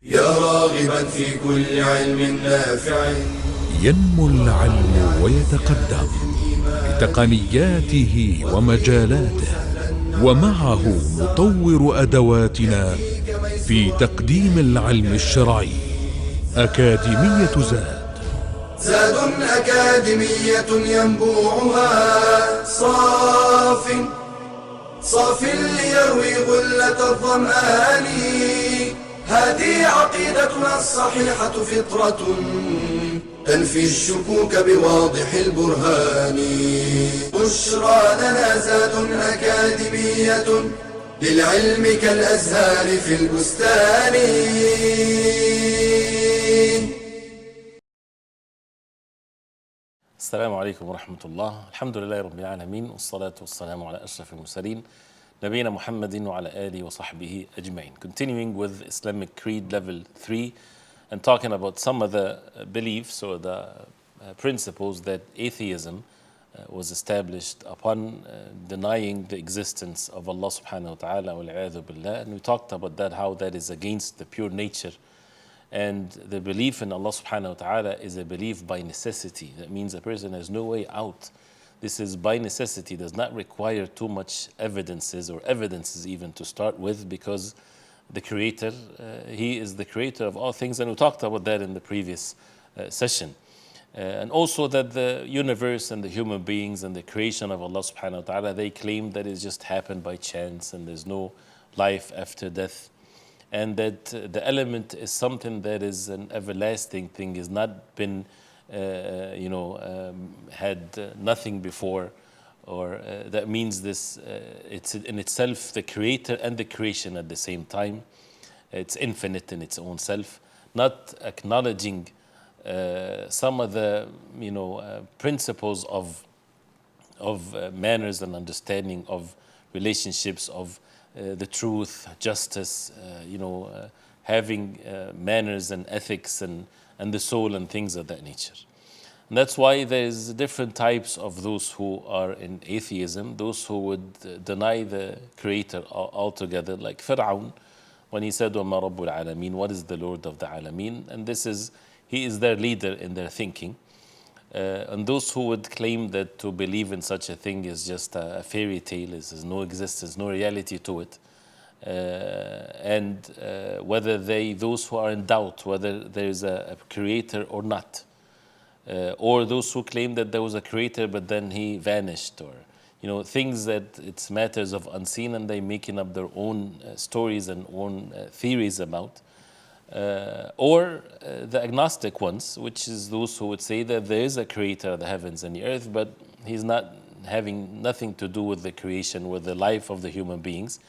يا راغبا في كل علم نافع. ينمو العلم ويتقدم بتقنياته ومجالاته، ومعه نطور أدواتنا في تقديم العلم الشرعي. أكاديمية زاد أكاديمية ينبوعها صاف ليروي غلة الظمآن. هذه عقيدتنا الصحيحة فطرة تنفي الشكوك بواضح البرهان. بشرى لنا زاد أكاديمية للعلم كالأزهار في البستان. السلام عليكم ورحمة الله. الحمد لله رب العالمين، والصلاة والسلام على أشرف المرسلين نبينا محمد وعلى آله وصحبه أجمعين. Continuing with Islamic Creed level 3 and talking about some of the beliefs or the principles that atheism was established upon, denying the existence of Allah subhanahu wa ta'ala wal-'iyadhu billah. And we talked about that, how that is against the pure nature. And the belief in Allah subhanahu wa ta'ala is a belief by necessity. That means a person has no way out. This is by necessity, does not require too much evidences or evidences even to start with, because the Creator, He is the Creator of all things. And we talked about that in the previous session. And also that the universe and the human beings and the creation of Allah subhanahu wa ta'ala, they claim that it just happened by chance and there's no life after death. And that the element is something that is an everlasting thing, has not been, had nothing before, or that means this, it's in itself the creator and the creation at the same time. It's infinite in its own self, not acknowledging some of the, principles of manners and understanding of relationships, of the truth, justice, having manners and ethics and the soul and things of that nature. And that's why there's different types of those who are in atheism, those who would deny the Creator altogether, like Fir'aun, when he said, وَمَا رَبُّ الْعَالَمِينَ, what is the Lord of the Alameen? And he is their leader in their thinking. And those who would claim that to believe in such a thing is just a fairy tale, there's no existence, no reality to it. And whether those who are in doubt whether there is a creator or not, or those who claim that there was a creator but then he vanished, or things that it's matters of unseen, and they making up their own stories and own theories about. Or the agnostic ones, which is those who would say that there is a creator of the heavens and the earth, but he's not having nothing to do with the creation, with the life of the human beings.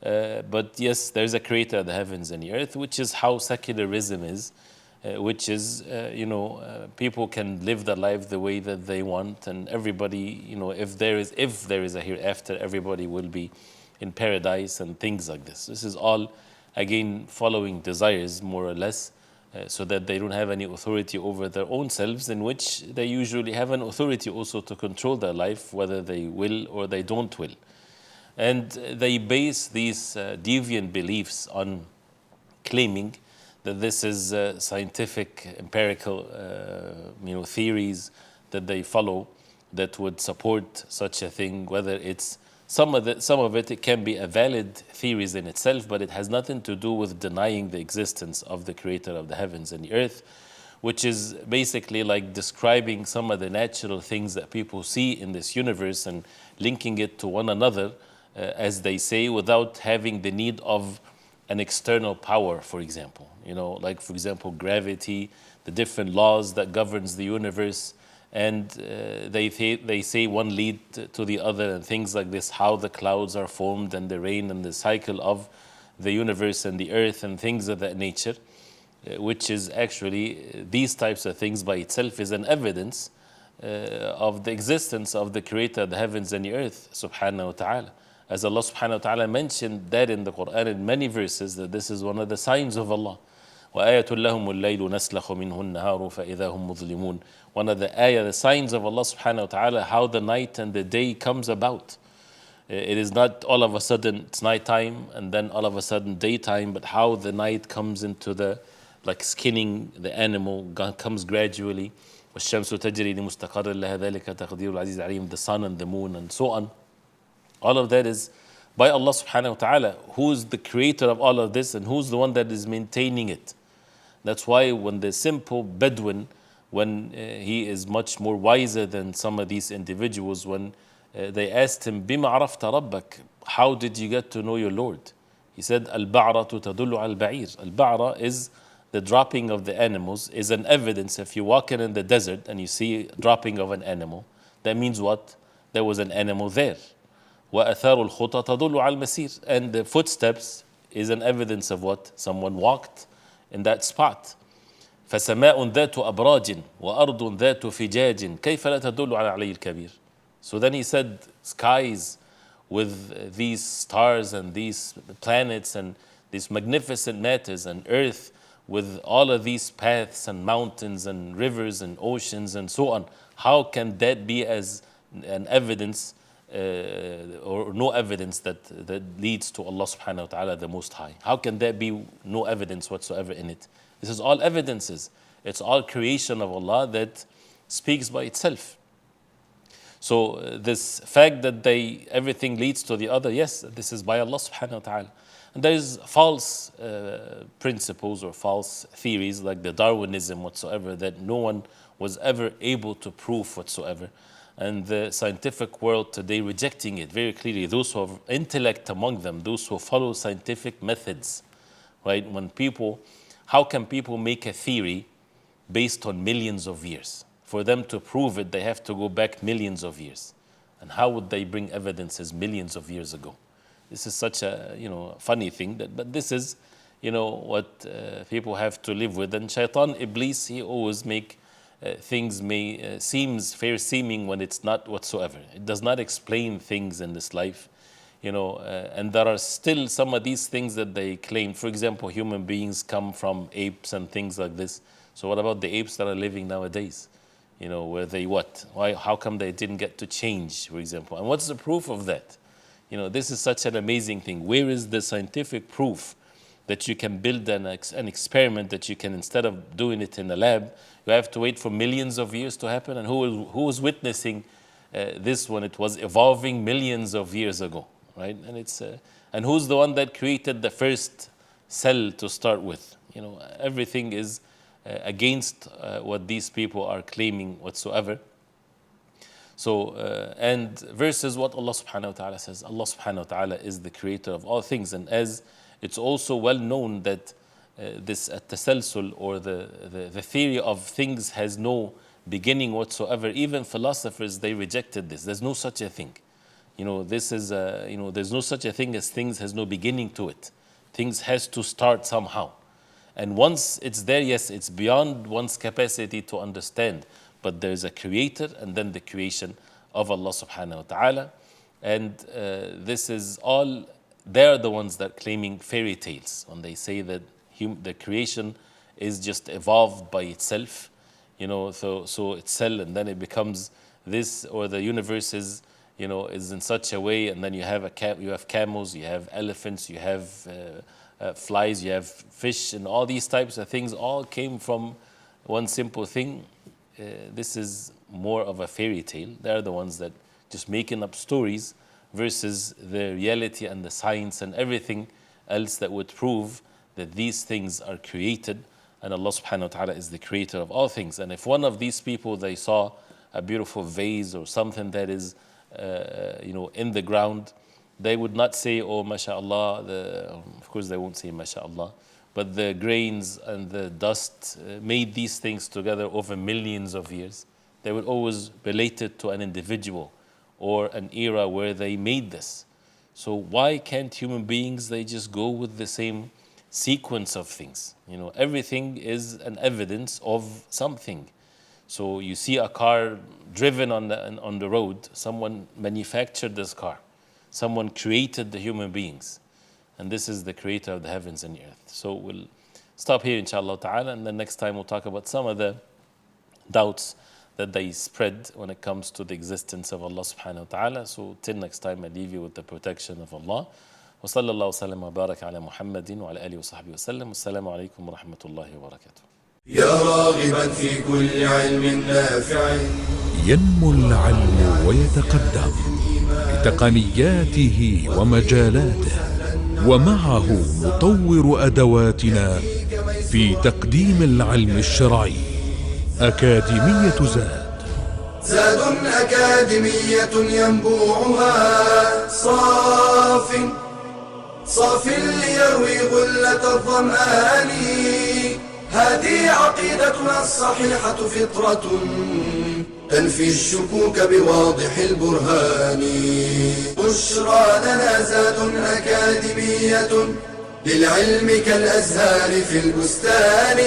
But yes, there's a creator of the heavens and the earth, which is how secularism is, which is, people can live their life the way that they want, and everybody, if there is a hereafter, everybody will be in paradise and things like this. This is all, again, following desires, more or less, so that they don't have any authority over their own selves, in which they usually have an authority also to control their life, whether they will or they don't will. And they base these deviant beliefs on claiming that this is scientific, empirical, theories that they follow that would support such a thing, whether it's some of it can be a valid theories in itself, but it has nothing to do with denying the existence of the Creator of the heavens and the earth, which is basically like describing some of the natural things that people see in this universe and linking it to one another, as they say, without having the need of an external power, for example. Like, for example, gravity, the different laws that governs the universe, and they say one lead to the other and things like this, how the clouds are formed and the rain and the cycle of the universe and the earth and things of that nature, which is actually, these types of things by itself is an evidence of the existence of the Creator of the heavens and the earth, subhanahu wa ta'ala. As Allah subhanahu wa ta'ala mentioned that in the Quran in many verses, that this is one of the signs of Allah. وَآيَةٌ لَهُمُ اللَّيْلُ نَسْلَخُ مِنْهُ النَّهَارُ فَإِذَا هُمْ مُظْلِمُونَ. One of the ayah, the signs of Allah subhanahu wa ta'ala, how the night and the day comes about. It is not all of a sudden it's nighttime and then all of a sudden daytime, but how the night comes into the, like skinning the animal, comes gradually. والشمس تجري لمستقر لها ذلك تقدير العزيز العليم, the sun and the moon and so on. All of that is by Allah subhanahu wa ta'ala, who's the creator of all of this and who's the one that is maintaining it. That's why when the simple Bedouin, when he is much more wiser than some of these individuals, when they asked him, بِمَ عَرَفْتَ رَبَّكَ, how did you get to know your Lord? He said, الْبَعْرَةُ تَدُلُّ عَلى الْبَعِيرِ. Al-Ba'ra is the dropping of the animals, is an evidence. If you're walking in the desert and you see dropping of an animal, that means what? There was an animal there. وَأَثَارُ الْخُطَى تَدُلُّ عَلى الْمَسِيرِ. And the footsteps is an evidence of what? Someone walked in that spot. فَسَمَاءٌ ذَاتُ أَبْرَاجٍ وَأَرْضٌ ذَاتُ فِجَاجٍ كَيْفَ لَا تَدُلُّ عَلى الْعَلِيِّ الْكَبِيرِ. So then he said, skies with these stars and these planets and these magnificent matters, and earth with all of these paths and mountains and rivers and oceans and so on. How can that be as an evidence or no evidence that leads to Allah subhanahu wa ta'ala, the Most High? How can there be no evidence whatsoever in it? This is all evidences. It's all creation of Allah that speaks by itself. So this fact that everything leads to the other, yes, this is by Allah subhanahu wa ta'ala. And there is false principles or false theories like the Darwinism whatsoever that no one was ever able to prove whatsoever. And the scientific world today rejecting it very clearly. Those who have intellect among them, those who follow scientific methods, right? How can people make a theory based on millions of years? For them to prove it, they have to go back millions of years. And how would they bring evidences millions of years ago? This is such a funny thing, but this is what people have to live with. And Shaitan, Iblis, he always make things seems fair seeming when it's not whatsoever. It does not explain things in this life, and there are still some of these things that they claim. For example, human beings come from apes and things like this. So what about the apes that are living nowadays? Were they what? Why? How come they didn't get to change, for example? And what's the proof of that? This is such an amazing thing. Where is the scientific proof that you can build an experiment that you can, instead of doing it in a lab, you have to wait for millions of years to happen? And who was witnessing this when it was evolving millions of years ago, right? And who's the one that created the first cell to start with? Everything is against what these people are claiming whatsoever. So, and versus what Allah subhanahu wa ta'ala says. Allah subhanahu wa ta'ala is the creator of all things. And as it's also well known that this at-tasalsul, or the theory of things has no beginning whatsoever, even philosophers, they rejected this. There's no such a thing. There's no such a thing as things has no beginning to it. Things has to start somehow. And once it's there, yes, it's beyond one's capacity to understand. But there's a creator and then the creation of Allah subhanahu wa ta'ala. And this is all, they're the ones that are claiming fairy tales when they say that the creation is just evolved by itself. So it's cell and then it becomes this, or the universe is in such a way, and then you have camels, you have elephants, you have flies, you have fish, and all these types of things all came from one simple thing. This is more of a fairy tale. They're the ones that just making up stories versus the reality and the science and everything else that would prove that these things are created and Allah subhanahu wa ta'ala is the creator of all things. And if one of these people, they saw a beautiful vase or something that is in the ground, they would not say, oh, mashallah. Of course they won't say mashallah, but the grains and the dust made these things together over millions of years. They would always relate it to an individual or an era where they made this. So why can't human beings, they just go with the same sequence of things? Everything is an evidence of something. So you see a car driven on the road, someone manufactured this car. Someone created the human beings. And this is the creator of the heavens and the earth. So we'll stop here inshallah ta'ala, and then next time we'll talk about some of the doubts that they spread when it comes to the existence of Allah subhanahu wa ta'ala. So till next time, I leave you with the protection of Allah. وصلى الله وسلم وبارك على محمد وعلى آله وصحبه وسلم. والسلام عليكم ورحمة الله وبركاته. يا راغبا في كل علم نافع ينمو العلم ويتقدم بتقنياته ومجالاته، ومعه نطور أدواتنا في تقديم العلم الشرعي. أكاديمية زاد، زاد أكاديمية ينبوعها صاف ليروي غلة الظمآن. هذه عقيدتنا الصحيحة فطرة تنفي الشكوك بواضح البرهان. بشرى لنا زاد أكاديمية للعلم كالأزهار في البستان.